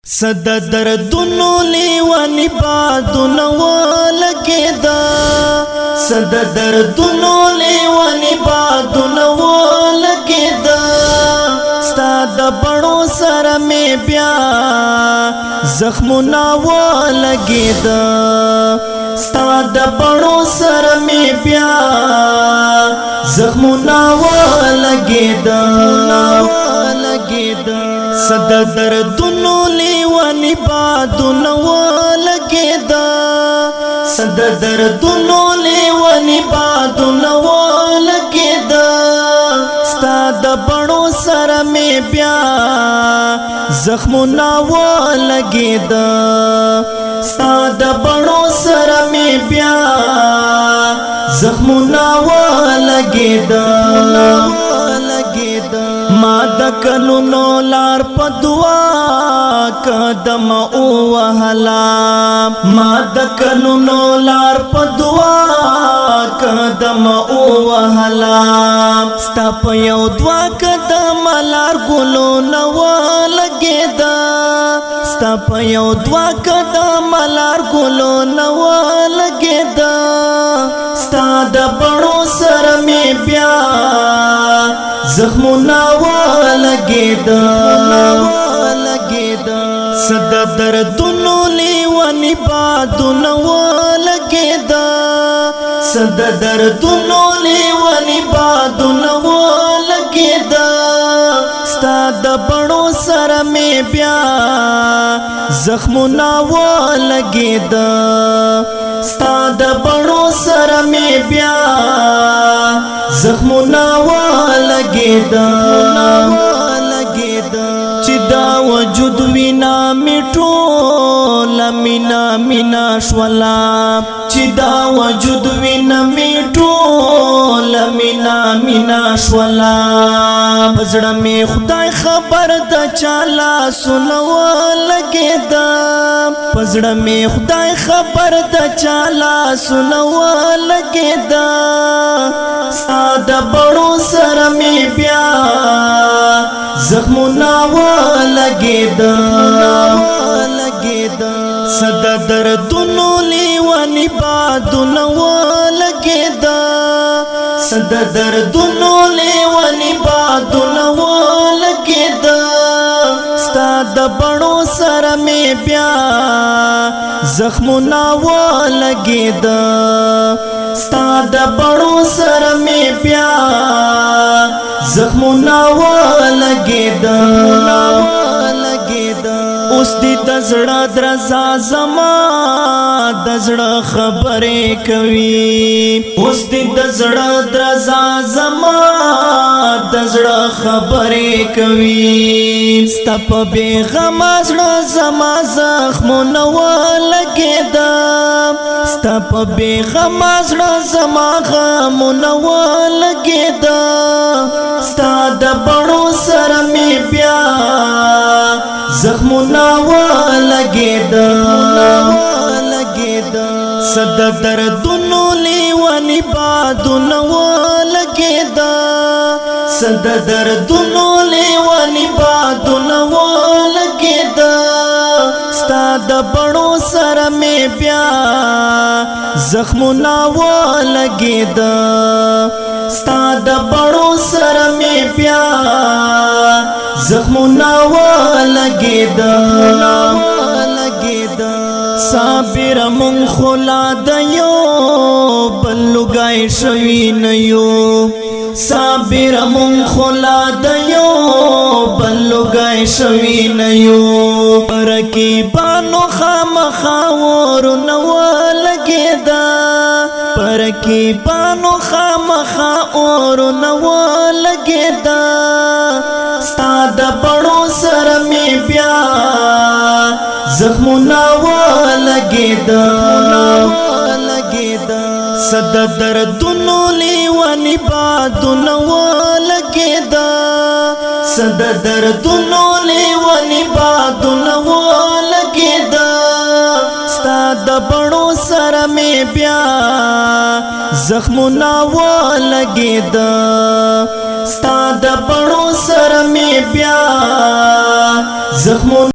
صد دردونو لیوانی بادونو لگیدا صد دردونو لیوانی بادونو لگیدا ستا د بڑو سر میں بیا زخمونا و لگیدا ستا د بڑو سر میں بیا زخمونا و لگیدا صد دردونو لیوانی بادونو لگیدا صد دردونو لیوانی بادونو لگیدا ستا د بڑو سر میں بیا زخمونا و لگیدا ستا د بڑو سر میں بیا زخمونا و لگیدا ما د کلونو لار په دعا قدم او وهلا ما د کلونو لار په دعا قدم او وهلا ستا په یو دوا قدم لار ګلو نو لګیدا ستا په یو دوا قدم لار ګلو نو لګیدا ستا د بڑو سر میں بیا زخمونا و لگیدا صد دردونو لیوانی بادونو لگیدا صد دردونو لیوانی بادونو لگیدا ستا د بڑو سر میں بیا زخمونا و لگیدا ستا د بڑو سر میں بیا زخمونا و لگیدا چی دا وجود وینا میٹو لمینا مینا شولا چی دا وجود وینا میٹو لمینا مینا شولا بزڑا میں خدای خبر دا چالا سنو لگیدا بزڑا میں خدای خبر دا چالا سنو لگیدا ستا د بڑو سر میں بیا زخمونا و لگیدا صد دردونو لیوانی بادونو لگیدا صد دردونو لیوانی بادونو لگیدا ستا د بڑو سر میں بیا زخمونا و لگیدا ستا د بڑو سر میں بیا زخمونا و لگیدا اوس دی د زړه درزا زما د زړه خبرې کوي اوس دی د زړه درزا زما د زړه خبرې کوي ستا په بیغم زړه زما زخمونه ولګېدا ستا په بیغم زړه زما غمونه ولګېدا ستا د بڑو سر میں بیا زخمونا و لگیدا صد دردونو لیوانی بادونو لگیدا صد دردونو لیوانی بادونو لگیدا ستا د بڑو سر میں بیا زخمونا و لگیدا ستا د بڑو سر میں بیا زخمونا و لگیدا صابر من خلا دیو بلگای شوی نیو صابر من خلا دیو بلگای شوی نیو پرکیبانو خامخاور نو لگیدا پرکیبانو خامخاور نو لگیدا ستا د بڑو سر میں بیا زخمونا و لگیدا صد دردونو لیوانی بادونو لگیدا صد دردونو لیوانی بادونو لگیدا ستا د بڑو سر میں بیا زخمونا و لگیدا ستا د بڑو سر میں بیا زخموں